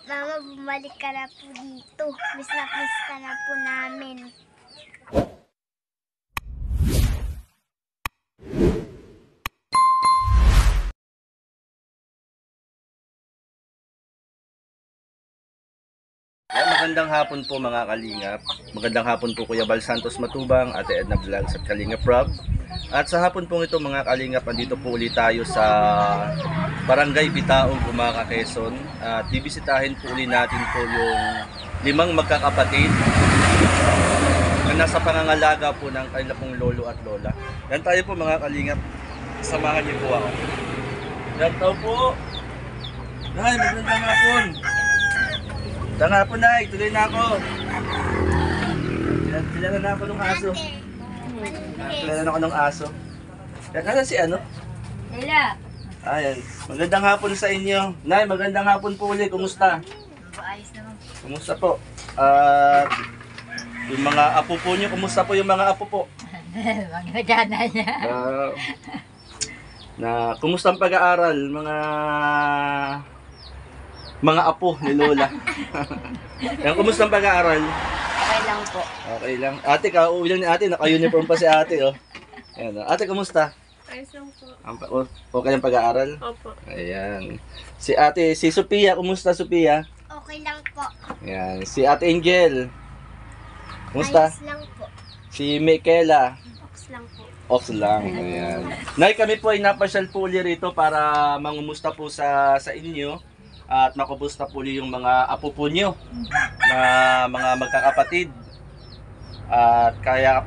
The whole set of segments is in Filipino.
Mama, bumalik ka na po dito. Miss na miss ka na po namin. Magandang hapon po mga kalingap. Magandang hapon po Kuya Bal Santos Matubang, Ate Edna Vlogs at Kalingap Rob. At sa hapon po ito mga kalingap, andito po ulit tayo sa Barangay Bitaog, Gumaca, Quezon. At bibisitahin po ulit natin po yung 5 magkakapatid na nasa pangangalaga po ng kanilang pong lolo at lola. Yan tayo po mga kalingap. Samahan niyo po ako. Yan tayo po. Nay, magandang hapon. Tanga po na, tuloy na ako. Kilala na ako ng aso. Kilala na ako ng aso. Kaya si ano? Lela. Ayan. Magandang hapon sa inyo. Nay, magandang hapon po ulit. Kumusta? Ayos naman. Kumusta po? At yung mga apo po nyo, kumusta po yung mga apo po? Magagana niya. Kumusta ang pag-aaral? Mga apo ni Lola. Yan, kumusta ang pag-aaral? Okay lang po. Okay lang. Ate, kauwi lang ni ate. Naka-uniform pa si ate, oh. Ayan, ate, kumusta? Ayos lang po. Okay lang pag-aaral? Opo. Ayan. Si ate, si Sophia, kumusta Sophia? Okay lang po. Ayan. Si ate Angel. Kumusta? Ayos lang po. Si Michaela. Ox lang po. Ox lang. Ayan. Nay, kami po ay napasyal po ulit rito para mangumusta po sa inyo. At makumusta po ulit yung mga apo po nyo na mga magkakapatid. At kaya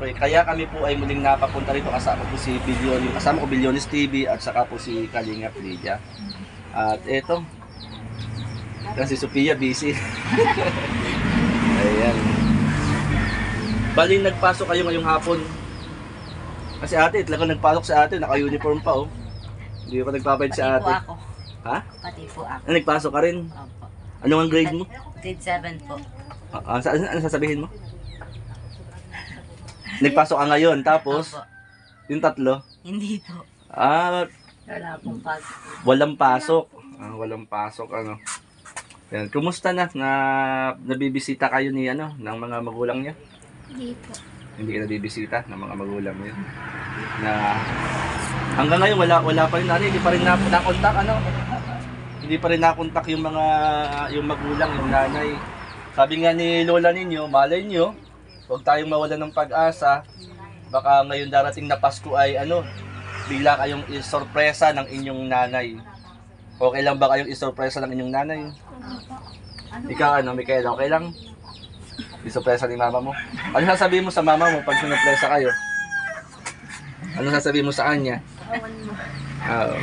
kami po ay muling napapunta rito kasama po si kasama ko Billiones TV at saka po si Kalingap Lydia. At eto, si Sophia busy. Ayan. Bali nagpasok kayo ngayong hapon. Kasi ate, talagang nagpasok sa ate, naka-uniform pa oh. Hindi pa nagpapalit si ate. Pati po ako. Ha? Pati po ako. Nagpasok ka rin? Opo. Ano ang grade mo? Grade 7 po. Ano sasabihin mo? Nagpasok ka ngayon, tapos Opo. yung tatlo? Hindi po. Wala pong pag. Walang pasok. Walang pasok, ano. Yan. Kumusta na nabibisita kayo ni ng mga magulang niya? Hindi po. Hindi ka nabibisita ng mga magulang niya. Na hanggang ngayon wala pa rin hindi pa rin nakontak Hindi pa rin nakontak yung magulang, yung nanay. Sabi nga ni lola ninyo, malay nyo, huwag tayong mawalan ng pag-asa. Baka ngayon darating na Pasko ay bigla kayong isorpresa ng inyong nanay. Okay lang ba kayong isorpresa ng inyong nanay? Ikaw Michaela, okay lang? Isorpresa ni mama mo. Ano sasabihin mo sa mama mo pag sinurpresa kayo? Ano sasabihin mo sa kanya? Oo.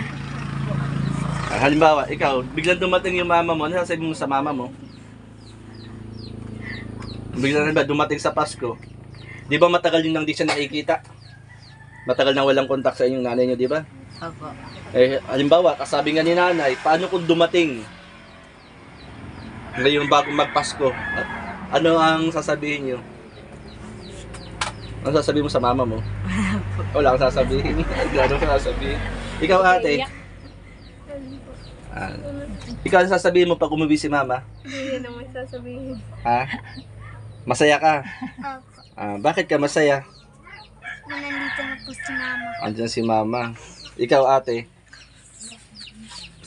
Halimbawa, ikaw, biglang dumating yung mama mo, ano sasabihin mo sa mama mo? Biglang dumating sa Pasko. Di ba matagal yun nang di siya nakikita? Matagal nang walang kontak sa inyong nanay niyo, di ba? Opo. Halimbawa, kasabi nga ni nanay, paano kung dumating ngayon bago magpasko? Ano ang sasabihin niyo? Ano sasabihin mo sa mama mo? Wala kang sasabihin. Ano kang sasabihin? Ikaw ate? Ikaw ang sasabihin mo pag umuwi si mama? Hindi naman sasabihin. Ha? Masaya ka? Opo. Bakit ka masaya? Nandito na po si mama. Andiyan si mama. Ikaw ate?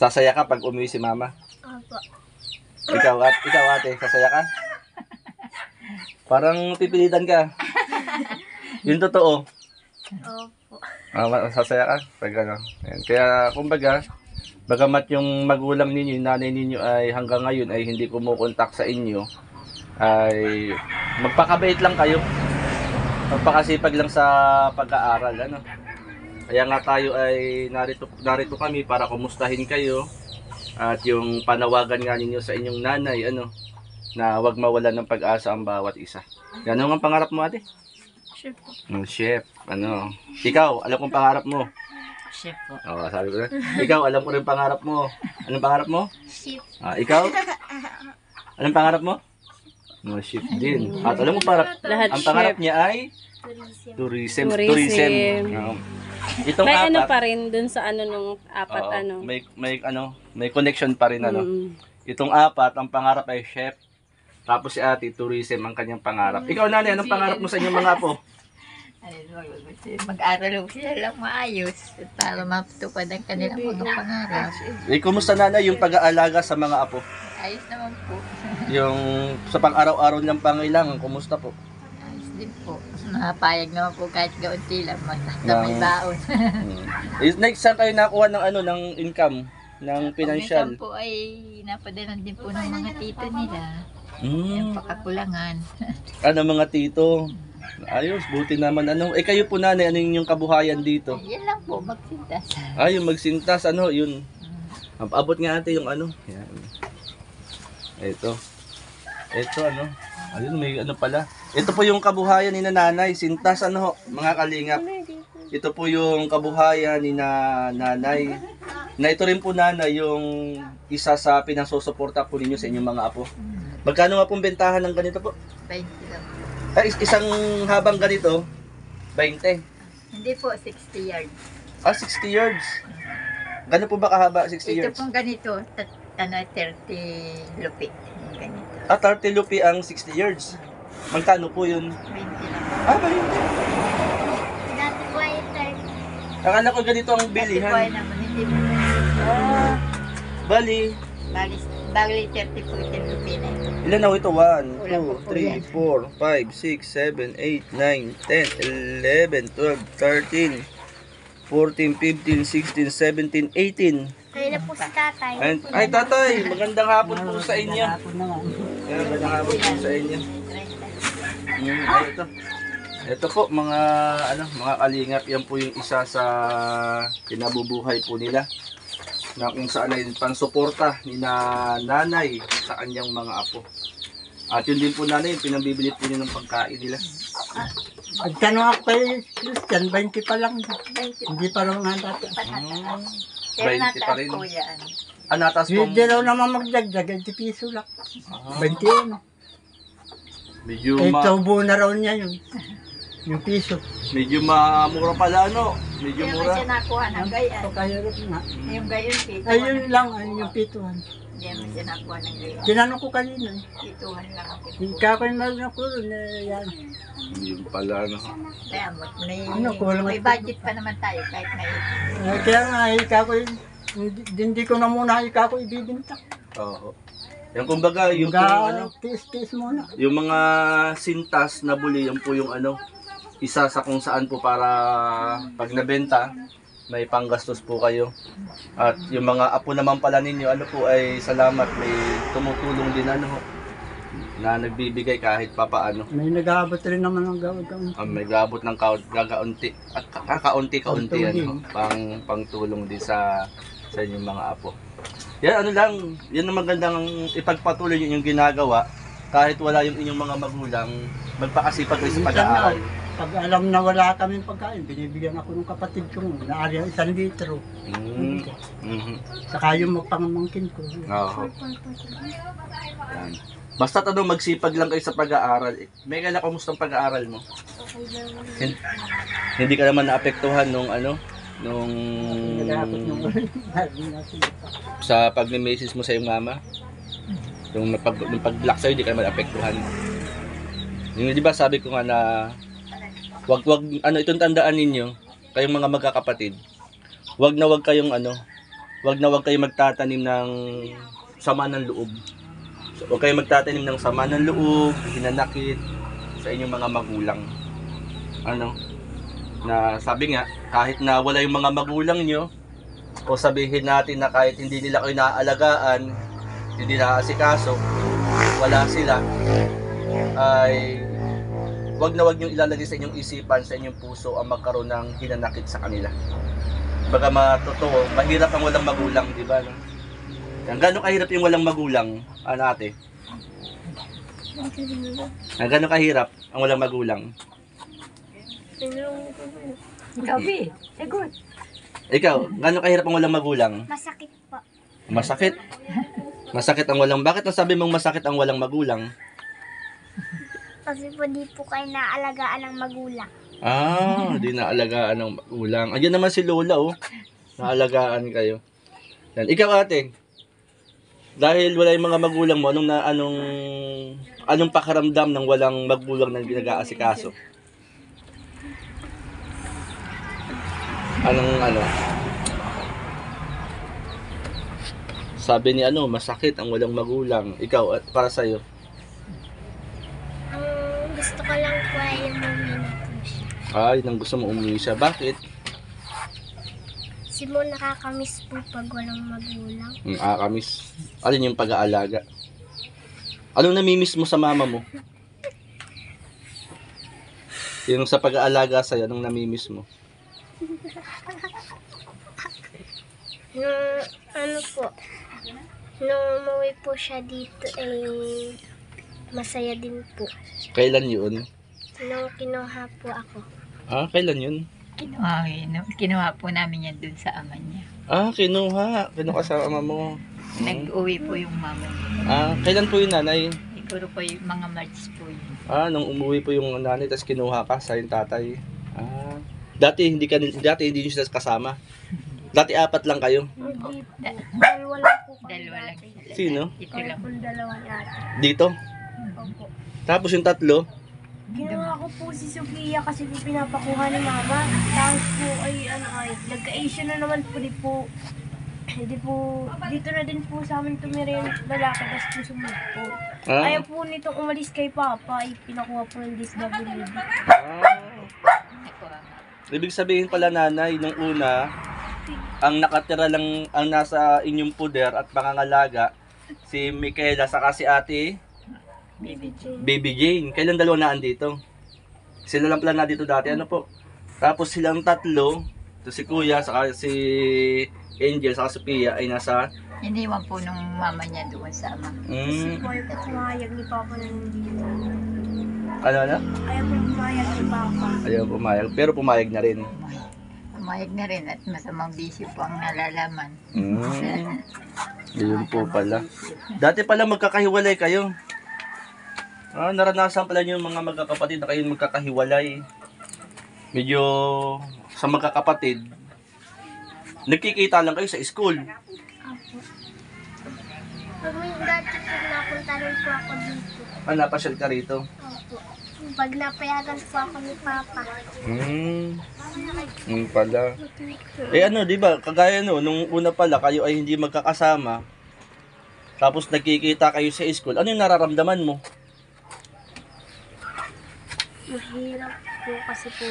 Sasaya ka pag umuwi si mama? Opo. Ikaw ate, sasaya ka? Parang pipilitan ka. Yung totoo. Opo. Sasaya ka pag Ayan. Kaya kumbaga, bagamat yung magulang ninyo, yung nanay ninyo ay hanggang ngayon ay hindi kumukontak sa inyo, ay magpakabait lang kayo. Magpakasipag lang sa pag-aaral, Kaya nga tayo ay narito kami para kumustahin kayo at yung panawagan nga ninyo sa inyong nanay, na wag mawalan ng pag-asa ang bawat isa. Ano ang pangarap mo ate? Chef po. Chef, Ikaw, alam kong pangarap mo. Chef po. Oo, sabi ko na. Ikaw, alam ko rin pangarap mo. Anong pangarap mo? Chef. Ikaw? Anong pangarap mo? Chef din. At alam mo, ang pangarap niya ay? Tourism. Tourism. Itong May apat, pa rin dun sa nung apat may connection pa rin Itong apat, ang pangarap ay chef. Tapos si ate, tourism ang kanyang pangarap. Ikaw, nanay, anong pangarap mo sa inyong mga apo? Mag-aral ho sila lang maayos para matupad ang kanilang mga pangarap. Kumusta nanay yung pag-aalaga sa mga apo? Ayos naman po. Yung sa pang-araw-araw niyang pangailangan, kumusta po? Ayos din po. Nakapayag naman po kahit gaunti lang. Basta may baon. Next, saan kayo nakuha ng ng income? Ng financial? Minsan po ay napadalan din po ng mga tito nila. Mm. Yung pakakulangan. Mga tito? Ayos, buti naman. Kayo po nanay, ano yung kabuhayan dito? Yan lang po, magsintas. Yung magsintas, yun. Abot nga ate yung Yan. Ito, ayun, may pala. Ito po yung kabuhayan ni nanay, sintas, mga kalingap. Ito po yung kabuhayan ni nanay. Na ito rin po nanay yung isa sa pinasusuporta po ninyo sa inyong mga apo. Magkano nga pong bentahan ng ganito po? 20 lang. Isang habang ganito, 20. Hindi po, 60 yards. 60 yards. Gano'n po ba kahaba 60 Ito yards? pong ganito, 30 lupi. Yung ganito. 30 lupi ang 60 yards. Magkano po yun? 20 lang. Ba yun? Dati po ay 30. Akala ko ganito ang Kasi po ay bilihan. naman, hindi po. Bali, Bali 30 po yung lupi na ito. ilan na ito? 1, Wala po 2, po yan. 3, 4, 5, 6, 7, 8, 9, 10, 11, 12, 13, 14, 15, 16, 17, 18. Kayo na po si tatay. Ay tatay, magandang hapon po sa inyo. Magandang hapon po sa inyo. Ito po mga kalingap, yan po yung isa sa kinabubuhay po nila. Na kung saan ay pansuporta ni nanay sa kanyang mga apo. At yun din po nanay, yung pinabibili po niya ng pagkain nila. Magtanong ako kay Christian, 20 pa lang. Hindi pa lang nga dati. Pero 20 pa nataas rin. po yan. Natas po. Hindi raw naman magdagdag, 20 piso lang. 21. Medyo Tubo na raw niya yun. Yung piso. medyo mura pala Medyo Hindi naman mura. siya nakuha ng gayan. So kaya rin nga. Yung gayon, pituhan. Ayun lang, ayun yung pituhan. Hindi naman siya nakuha ng gayon. Tinanong ko kanina. Pituhan lang ako. Ikaw ko yung meron ako rin. Yan. Yun pala Kaya kulang may budget pa naman tayo kahit may Kaya nga, ikaw ko yung... Hindi ko na muna ikaw ko ibibinta. Oo. Yan kumbaga, yung Tiis-tiis muna. yung mga sintas na buli, yan po yung isa sa kung saan po para pag nabenta, may panggastos po kayo. At yung mga apo naman pala ninyo, po ay salamat, may tumutulong din na nagbibigay kahit papaano. May nag-aabot rin naman ng gawag. May gabot ng gagaunti at kakaunti-kaunti pangtulong din sa inyong mga apo. Yan yan ang magandang ipagpatuloy niyo yung ginagawa kahit wala yung inyong mga magulang, magpakasipag rin sa pag-aaral. Pag alam na wala kaming pagkain, binibigyan ako ng kapatid ko. Naari 1 litro. Saka yung magpangmangkin ko. Oo. Yan. Basta magsipag lang kayo sa pag-aaral. May kala kumusta ang pag-aaral mo? Hindi ka naman naapektuhan nung Nag-aabot ng sa pag-message mo sa iyong mama? Yung pag-block sa'yo, hindi ka naman naapektuhan. Yung di ba sabi ko nga na wag itong tandaan ninyo, kayong mga magkakapatid. Wag na wag kayong magtatanim ng sama ng loob. So, huwag kayong magtatanim ng sama ng loob, hinanakit sa inyong mga magulang. Na sabi nga, kahit na wala yung mga magulang nyo, o sabihin natin na kahit hindi nila kayo naaalagaan, hindi naaasikaso, wala sila, ay wag na wag nyo ilalagay sa inyong isipan, sa inyong puso ang magkaroon ng hinanakit sa kanila. Baga matotoo, mahirap ang walang magulang, di ba? Gano'ng kahirap yung walang magulang, ate? Gano'ng kahirap ang walang magulang? gabi. Sagot. Ikaw, gano'ng kahirap ang walang magulang? Masakit po. Masakit. Masakit ang walang... Bakit nasabi mong masakit ang walang magulang? Kasi po di po kayo naalagaan ng magulang. Di naalagaan ng magulang. Ayan naman si Lola, Naalagaan kayo. Yan. Ikaw, ate. Dahil wala yung mga magulang mo, anong pakaramdam ng walang magulang na nag-aasikaso? Ano? Sabi ni masakit ang walang magulang. Ikaw, at para sa'yo? Ang gusto ko lang po ay umuwi na po siya. Ay, nang gusto mo umuwi siya. Bakit? Kasi mo nakakamiss po pag walang magulang. Kamis. Alin yung pag-aalaga? Anong namimiss mo sa mama mo? Yung sa pag-aalaga sa'yo, anong namimiss mo? Nung umuwi po siya dito ay masaya din po. Kailan yun? Nung kinuha po ako. Kailan yun? Kinuha po namin yan dun sa ama niya. Kinuha. Kinuha sa ama mo. Nag-uwi po yung mama niya. Kailan po yung nanay? Siguro po yung mga March po yun. Nung umuwi po yung nanay, tapos kinuha ka sa yung tatay. Dati hindi niyo sila kasama. Dati 4 lang kayo. Dalawa lang po kami. Dalawa lang dati. sila. Sino? Ito Kami lang. po dalawa yata. Dito. Opo. Tapos yung 3. Ginawa ko po si Sofia kasi po pinapakuha ni Mama. Tapos po ay nagka-Asian na naman po, hindi po, dito na din po sa amin tumira yung lalaki, tapos po sumunod po. Ayaw po nitong umalis kay Papa, ay pinakuha po ng DSWD. Ibig sabihin pala nanay, nung una, ang nakatira lang, ang nasa inyong puder at pangangalaga, si Michaela saka si ate, Baby Jane. Kailan dalawa na andito? Sila lang pala na dito dati, ano po? Tapos silang 3, to si Kuya, saka si Angel, saka si Pia ay nasa... Iniwan po nung mama niya doon sa ama. Kasi po ayaw po pumayag ni Papa na hindi. Ano? Ayaw po pumayag ni Papa. Ayaw pumayag, pero pumayag na rin. Pumayag na rin at masamang bisyo po ang nalalaman. Yun po pala. Dati pala magkakahiwalay kayo. Naranasan pala yung mga magkakapatid na kayo magkakahiwalay. Medyo sa magkakapatid, nagkikita lang kayo sa school. Opo. Pag may dati po napunta rin po ako dito. Napasyal ka rito. Opo. Pag napayagan po ako ni Papa. Pala. Di ba, kagaya nung una pala kayo ay hindi magkakasama. Tapos nagkikita kayo sa school. Ano yung nararamdaman mo? Mahirap po kasi po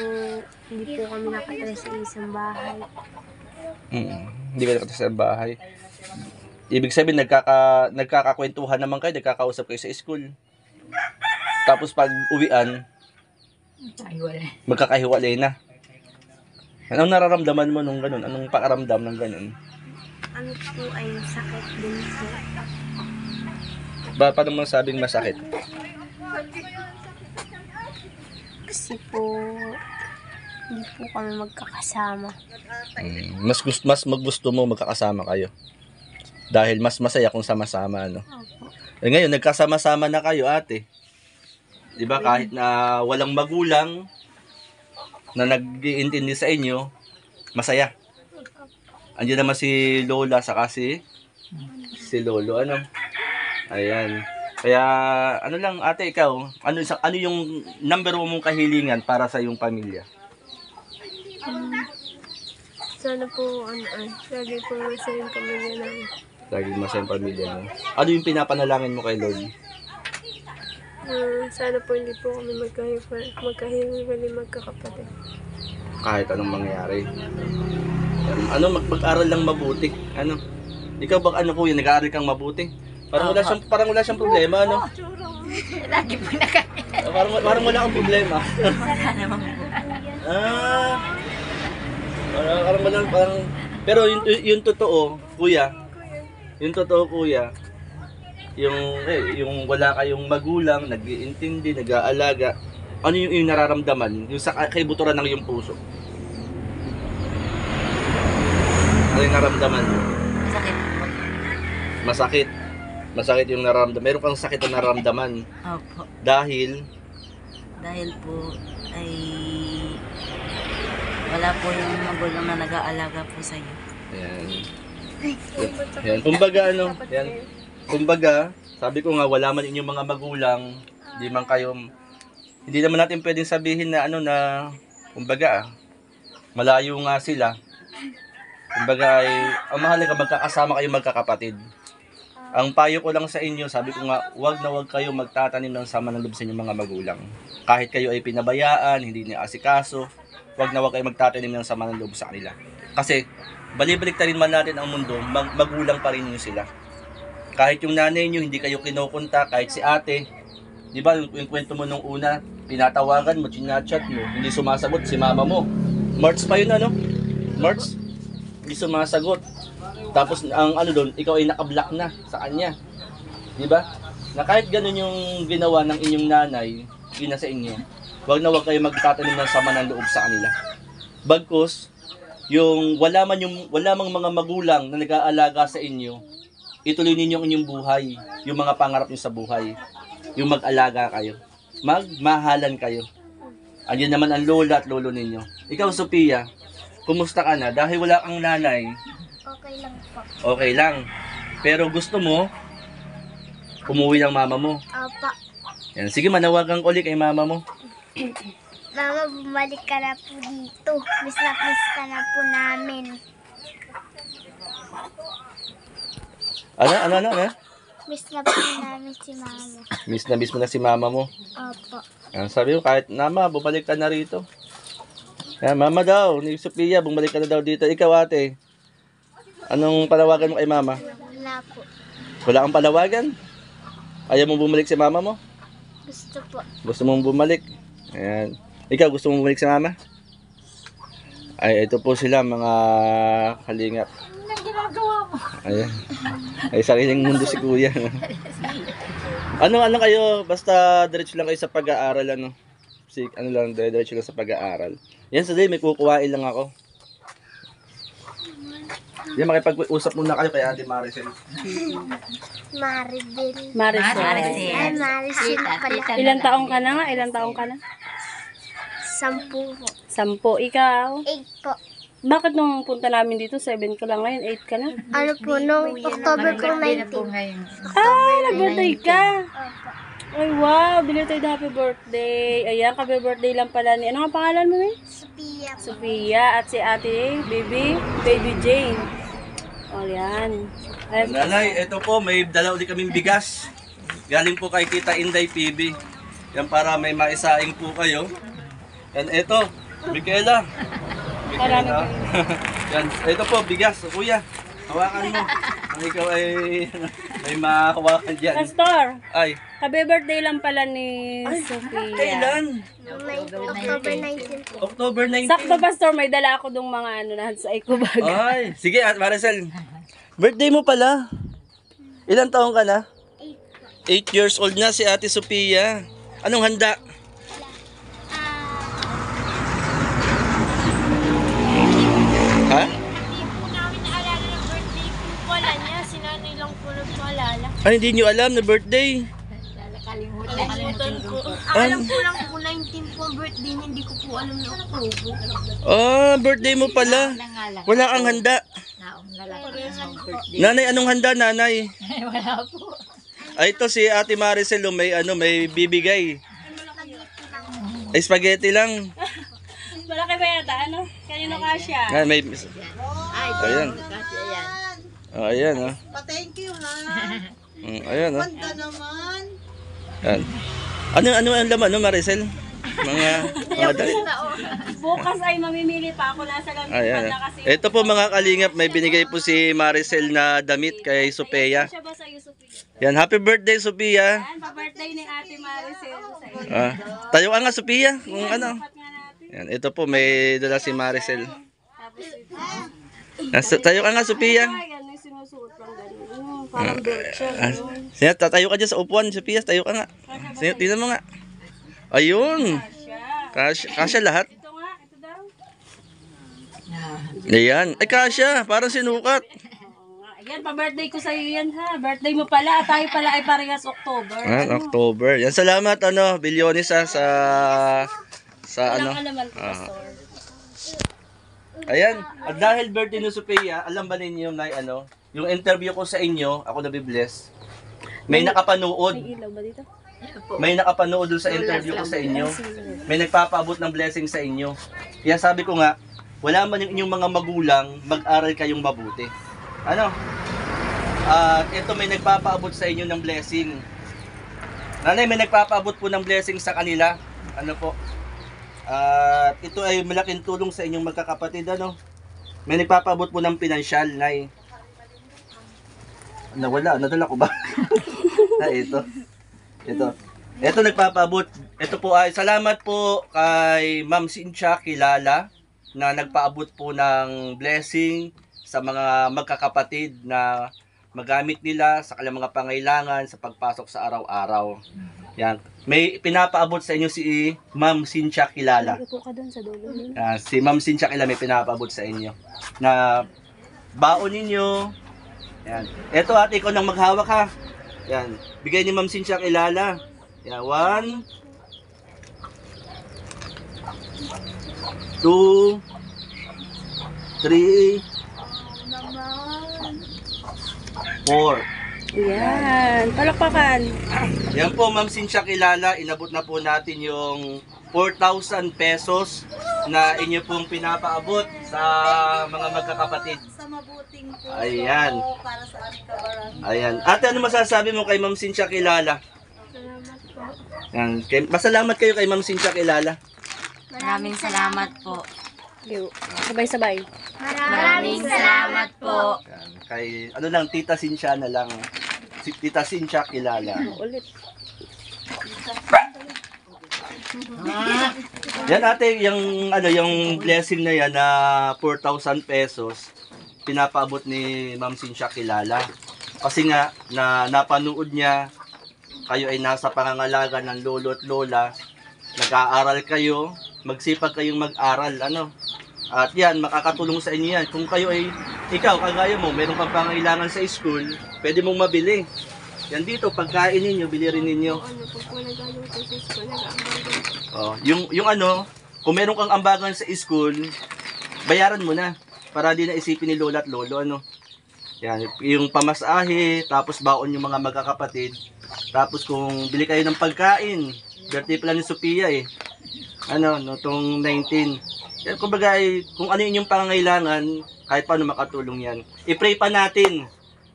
hindi po kami nakatira sa isang bahay. Hindi ka nakatira sa bahay. Ibig sabihin, nagkakakwentuhan naman kayo, nagkakausap kayo sa school. Tapos pag uwian, magkakahiwalay na. Anong nararamdaman mo nung ganun? Anong pakaramdam ng ganun? Ano po ay sakit din po. Paano mo sabing masakit? Kasi po hindi po kami magkakasama. Mas maggusto mo magkakasama kayo. Dahil mas masaya kung sama-sama, no? Opo. Ngayon, nagkasama-sama na kayo, ate. Di ba, kahit na walang magulang na nag-iintindi sa inyo, masaya. Andiyan naman si Lola saka si Lolo, ano? Ayan. Kaya, ate, ikaw, ano yung number 1 mong kahilingan para sa iyong pamilya? Sana po, lagi po sa yung pamilya namin. Lagi masaya yung pamilya mo. Ano yung pinapanalangin mo kay Lord? Sana po hindi po kami magkahiwalay magkakapatid. Kahit anong mangyari. Mag-aral lang mabuti. Ikaw ba kuya, nag-aaral kang mabuti? Parang wala siyang problema, ano? Lagi po na kami. Parang wala kang problema. Wala naman po. Parang pero yung totoo, kuya. Yung totoo, kuya. Yung wala kayong magulang, nag-iintindi, nag-aalaga. Ano yung nararamdaman? Yung sa kaibuturan ng iyong puso. Ano yung nararamdaman mo? Sakit po. Masakit. Masakit yung nararamdaman. Meron kang sakit na nararamdaman. Opo. Dahil Po ay wala po yung magulang na nag-aalaga po sa iyo. Ayan. Ayan. Kumbaga yan. kumbaga, sabi ko nga, wala man inyong mga magulang, hindi naman natin pwedeng sabihin na ano na, kumbaga, malayo nga sila. Kumbaga, ang mahalaga magkakasama kayo magkakapatid. Ang payo ko lang sa inyo, sabi ko nga, wag na wag kayo magtatanim ng sama ng loob sa inyong mga magulang. Kahit kayo ay pinabayaan, hindi niasikaso, wag na wag kayo magtatanim ng sama ng loob sa kanila. Kasi, balibalik ta rin man natin ang mundo, magulang pa rin nyo sila. Kahit yung nanay nyo, hindi kayo kinukunta, kahit si ate, di ba, yung kwento mo nung una, pinatawagan mo, chinachat mo, hindi sumasagot si mama mo. March pa yun, ano? March? Hindi sumasagot. Tapos ang ano doon, ikaw ay naka-block na sa kanya. 'Di ba? Na kahit ganun yung ginawa ng inyong nanay, ina sa inyo. Wag na wag kayo magtatanim ng sama ng loob sa kanila. Bagkus yung wala mang mga magulang na nag-aalaga sa inyo, ituloy ninyo ang inyong buhay, yung mga pangarap niyo sa buhay. Yung mag-alaga kayo. Magmahalan kayo. Andiyan naman ang lola at lolo ninyo. Ikaw, Sophia, kumusta ka na? Dahil wala kang nanay, Okay lang po. okay lang. Pero gusto mo, umuwi ng mama mo. Opo. Yan. Sige, manawagan ko ulit kay mama mo. Mama, bumalik ka na po dito. Miss na miss ka na po namin. Ano? Miss na po namin si mama. Miss mo na si mama mo. Opo. Yan, sabi ko, kahit nama, bumalik ka na rito. Yan, mama daw, ni Sophia, bumalik ka na daw dito. Ikaw, ate, anong panawagan mo kay mama? Wala po. Wala kang panawagan? Ayaw mo bumalik si mama mo? Gusto po. Gusto mong bumalik? Ayan. Ikaw, gusto mong bumalik si mama? Ay, ito po sila, mga kalingap. Anong ginagawa mo? Ayan. Ay, sariling mundo si kuya. ano kayo? Basta diretso lang kayo sa pag-aaral, ano? Diretso lang sa pag-aaral. Yan, sadali, may kukuhain lang ako. Yan, makipag-usap muna kayo kay Ate Maricel. Maribel. Marisol. Ay, Maricel pala. Ilang taong ka na nga? Ilang taong ka na? 10 po. 10. Ikaw? 8 po. Bakit nung punta namin dito, 7 ka lang ngayon, 8 ka na? Ano po, nung October po Birthday na po 19. ngayon. Ah, nag-birthday ka! Opo. Ay, wow! Belated happy birthday! Ayan, birthday lang pala ni... Ano nga pangalan mo eh? Sophia po. Sophia at si ate, baby Jane. O, yan. Ay, Nanay, ito po, may dala ulit kaming bigas. Galing po kay Tita Inday PB. Yan para may maisaing po kayo. Yan, ito, Michaela. Michaela. Yan, ito po, bigas. Kuya, hawakan mo. Kung ikaw ay may mahawakan dyan. Pastor, Ay, birthday lang pala ni Sophia. kailan? October 19 po. October 19. Sakto, Pastor, may dala ako dong mga ano na sa ikubag. Ay, sige, At Maricel. Birthday mo pala. Ilang taong ka na? 8 years old na si Ate Sophia. Anong handa? Ha? Hindi po namin naalala ng birthday po pala niya. Sinanay lang po nagpaalala. Ay, hindi nyo alam na birthday. Kalimutan ko. Ang alam ko lang po 19 po ang birthday niya. Hindi ko po alam na October. Oh, birthday mo pala. Nangalan. Wala kang handa. Naong na lang ang birthday. Nanay, anong handa, nanay? Wala po. Ay, ito si Ate Maricel, oh, may bibigay. Ay, spaghetti lang. Malaki ba yata? Ano? Kanino ka siya? Yan, may... Ay, Ayan. kasi ayan. Oh, ayan, oh. Thank you, ha? Ayan, oh. Ganda naman. Yan. Ano ang laman, no, Maricel? Mga damit. Bukas ay mamimili pa ako. Nasa lang Ayan. na kasi. Ito po mga kalingap, may binigay po si Maricel na damit kay Sophia. Siya ba sa'yo, Sophia? Yan, happy birthday, Sophia. Yan, pa-birthday ni Ate Maricel sa iyo. Tayo ka nga, Sophia. Kung ano. Pat nga natin. Yan, ito po, may dala si Maricel. Tapos ito. Tayo ka nga, Sophia. Ay, ano yung sinusuot lang ganun. Parang bird siya. ganun. Siya, tatayo ka dyan sa upuan, Sophia. Tayo ka nga. Siya, tingnan mo nga. Ayun. Siya. Kasya lahat. Ito nga, ito daw. Ayan. Ay, kasya. Parang sinukat. Oo nga. Ayan, pa-birthday ko sa iyo yan ha. Birthday mo pala. At tayo pala ay parehas October. October. Yan, salamat, Bilyones, sa ano. Walang alaman po, Pastor. Ayan, at dahil birthday ni Sophia, alam ba ninyo na yung interview ko sa inyo, ako nabibless, May nakapanood. ilaw ba dito? May nakapanood dun sa interview ko sa inyo. May nagpapaabot ng blessing sa inyo. Kaya sabi ko nga, wala man yung inyong mga magulang, mag-aral kayong mabuti. Ano? At ito may nagpapaabot sa inyo ng blessing. Nanay, may nagpapaabot po ng blessing sa kanila. Ano po? At ito ay malaking tulong sa inyong magkakapatid. Ano? May nagpapaabot po ng pinansyal, Nay. Nawala, nadala ko ba? Ito. Ito nagpapaabot. Ito po ay salamat po kay Ma'am Cynthia Kilala na nagpaabot po ng blessing sa mga magkakapatid na magamit nila sa kanilang mga pangailangan sa pagpasok sa araw-araw. Yan. May pinapaabot sa inyo si Ma'am Cynthia Kilala. Ito ka doon sa dulo. Si Ma'am Cynthia Kilala may pinapaabot sa inyo na baon ninyo. Yan. Ito ate, ikaw nang maghawak ha. Yan. Bigay ni Ma'am Cynthia Kilala. Yan. 1, 2, 3, 4. Yan. Palakpakan. Yan po, Ma'am Cynthia Kilala. Inabot na po natin yung 4,000 pesos na inyo pong pinapaabot sa mga magkakapatid. Sa mabuting po Ayan. para sa aming kabarangay. Ayan. Ate, ano masasabi mo kay Ma'am Cynthia Kilala? Salamat po. Yan. Masalamat kayo kay Ma'am Cynthia Kilala. Maraming salamat po. Sabay-sabay. Maraming salamat po. Yan. Kay, ano lang, Tita Cynthia na lang. Tita Cynthia Kilala. Ulit. Yan ate, yung blessing na yan na 4,000 pesos, pinapaabot ni Ma'am Cynthia Kilala. Kasi nga, na napanood niya, kayo ay nasa pangangalaga ng lolo at lola, nag-aaral kayo, magsipag kayong mag-aral, ano. At yan, makakatulong sa inyo yan. Kung kayo ay, ikaw, kagaya mo, meron kang pangailangan sa school, pwede mong mabili. Yan dito, pagkain ninyo, bili rin ninyo. Ano, pag po nag-along ko sa school, nag-aambang. Oh, yung ano, kung meron kang ambagan sa school, bayaran mo na para di na isipin ni lola at lolo, ano. Yan, yung pamasahe, tapos baon yung mga magkakapatid. Tapos kung bili kayo ng pagkain, birthday pala ni Sophia eh. Ano, no, tong 19. Yan, kumbaga ay, kung ano yung pangangailangan, kahit paano makatulong yan. I-pray pa natin,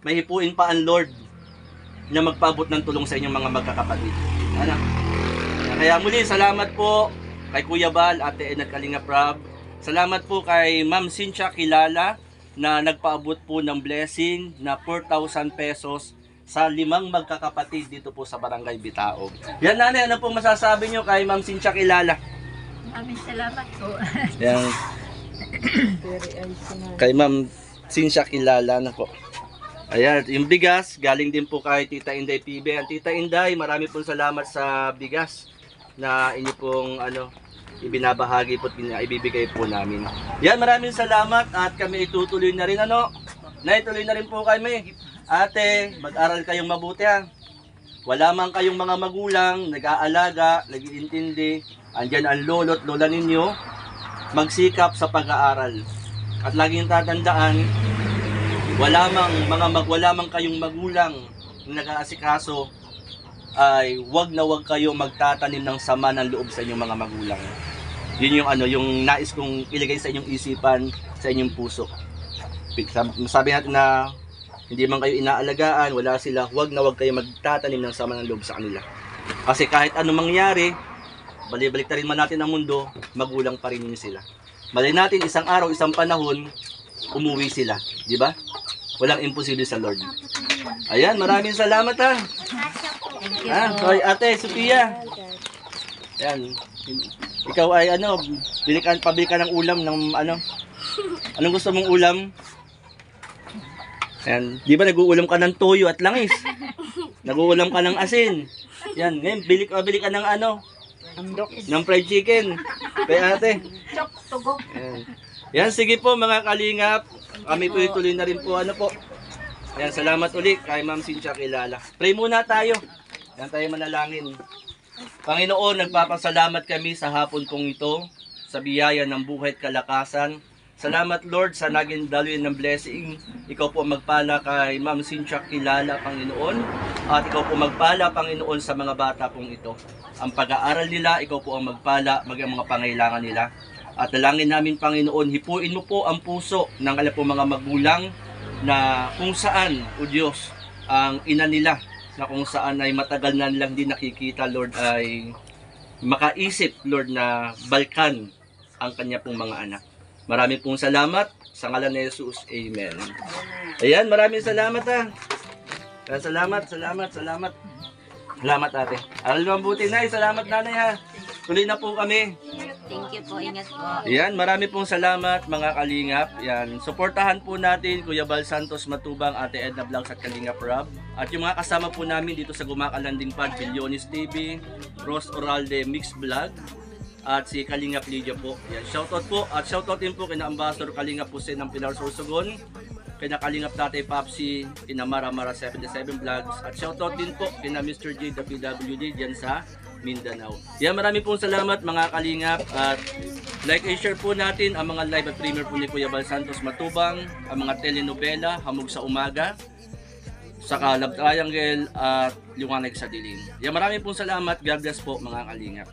may hipuin pa ang Lord na magpaabot ng tulong sa inyong mga magkakapatid. Ano? Kaya muli, salamat po kay Kuya Bal, Ate Ed at Kalinga Prab. Salamat po kay Ma'am Cynthia Kilala na nagpaabot po ng blessing na 4,000 pesos sa 5 magkakapatid dito po sa Barangay Bitaog. Yan nanay, ano po masasabi nyo kay Ma'am Cynthia Kilala? Maraming salamat po. Yan. Kay Ma'am Cynthia Kilala na po. Ayan, yung bigas, galing din po kay Tita Inday PB. Ang Tita Inday, marami pong salamat sa bigas na inyo pong ibinabahagi po at ibibigay po namin. Yan, maraming salamat at kami itutuloy na rin Naituloy na rin po kami. Ate, mag-aral kayong mabuti ha. Wala man kayong mga magulang, nag-aalaga, nag-iintindi. Andyan ang lolo at lola ninyo. Magsikap sa pag-aaral. At laging tatandaan, wala mang kayong magulang na nag-aasikaso, ay wag na wag kayo magtatanim ng sama ng loob sa inyong mga magulang. Yun yung yung nais kong ilagay sa inyong isipan, sa inyong puso. Sabi natin na hindi man kayo inaalagaan, wala sila, wag na wag kayo magtatanim ng sama ng loob sa kanila. Kasi kahit anong mangyari, balibalik na rin man natin ang mundo, magulang pa rin yun sila. Malay natin, isang araw, isang panahon, umuwi sila. Di ba? Walang imposible sa Lord. Ayan, maraming salamat ha. Thank you po. Hoy, Ate Sophia. Ayan. Ikaw ay pabili ka ng ulam ng Anong gusto mong ulam? Ayan. Di ba nag-uulam ka ng toyo at langis? Nag-uulam ka ng asin. Yan, ngayon bili ka ng ng fried chicken. Kaya ate. Ayan. Yan, sige po mga kalingap. Kami po ituloy na rin po po. Yan, salamat ulit kay Ma'am Cynthia Kilala. Pray muna tayo. Yan tayo manalangin. Panginoon, nagpapasalamat kami sa hapon pong ito sa biyaya ng buhay at kalakasan Salamat Lord sa naging dalawin ng blessing. Ikaw po ang magpala kay Ma'am Cynthia Kilala, Panginoon. At ikaw po magpala, Panginoon, sa mga bata pong ito. Ang pag-aaral nila, ikaw po ang magpala, ang mga pangailangan nila. At dalangin namin, Panginoon, hipuin mo po ang puso ng alam po mga magulang na kung saan, o Diyos, ang ina nila na kung saan ay matagal na nilang di nakikita, Lord, ay makaisip, Lord, na balkan ang kanya pong mga anak. Maraming pong salamat sa ngalan ni Jesus. Amen. Ayan, maraming salamat ha. Salamat. Salamat ate. Aral mo mabuti na. Salamat nanay ha. Tuloy na po kami. Thank you po. Ingat po. Ayan, marami pong salamat mga kalingap. Ayan, suportahan po natin Kuya Bal Santos Matubang, Ate Edna Vlogs at Kalingap Rob. At yung mga kasama po namin dito sa Gumaka Landing Pad, Bilyonis TV, Ross Oralde Mix Vlog, at si Kalingap Lydia po. Ayan, shoutout po. At shoutout din po kina Ambassador Kalingap Hussein ng Pilar Sorsogon, kina Kalingap Tatay Papsi, kina Mara 77 Vlogs, at shoutout din po kina Mr. J the PWD dyan sa Mindanao. Yan, marami pong salamat mga kalingap, at like and share po natin ang mga live at premiere po ni Kuya Bal Santos Matubang, ang mga telenovela, Hamog sa Umaga, saka Love Triangle at Liwanag sa Dilim. Yan, marami pong salamat. God bless po mga kalingap.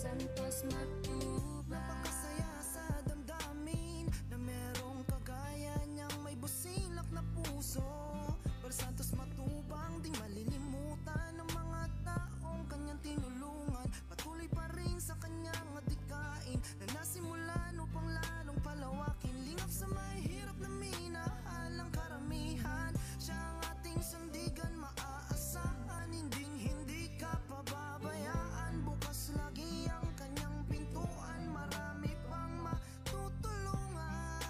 Santos Matubang, napakasaya sa damdamin na merong kagaya niyang may busilak na puso. Bal Santos Matubang, di malilimutan ng mga taong kanyang tinulungan. Patuloy pa rin sa kanyang adikain na nasimulan upang lalong palawakin. Lingap sa mahirap na minahalang karamihan. Siya ang ating sandigan, maaasahan, hindi ka pababayaan. Bukas lagi ang kanyang pintuan, marami pang matutulungan.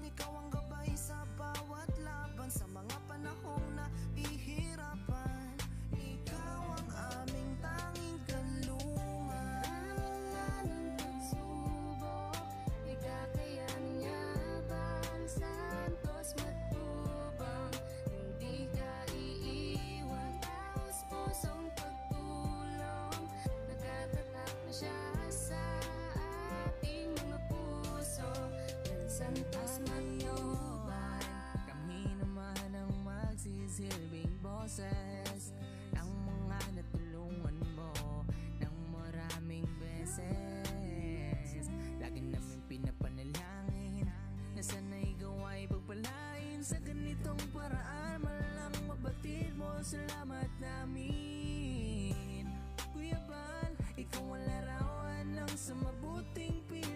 Ikaw ang gabay sa bawat laban, sa mga panahong nahihirapan. Ikaw ang aming tanging kanlungan. Ng pagsubok, ikakayan niya Bal Santos Matubang. Hindi ka iiwan, taos pusong pagtulong. Nagtatatak na siya sa ating mga puso. Bal Santos Matubang, kami naman ang magsisilbing boses ng mga natulungan mo ng maraming beses. Lagi namin pinapanalangin na sana ikaw ay pagpalain sa ganitong paraan. Malang mabatid mo, salamat namin. Kuya Bal, ikaw ang larawan ng sa mabuting pilihan.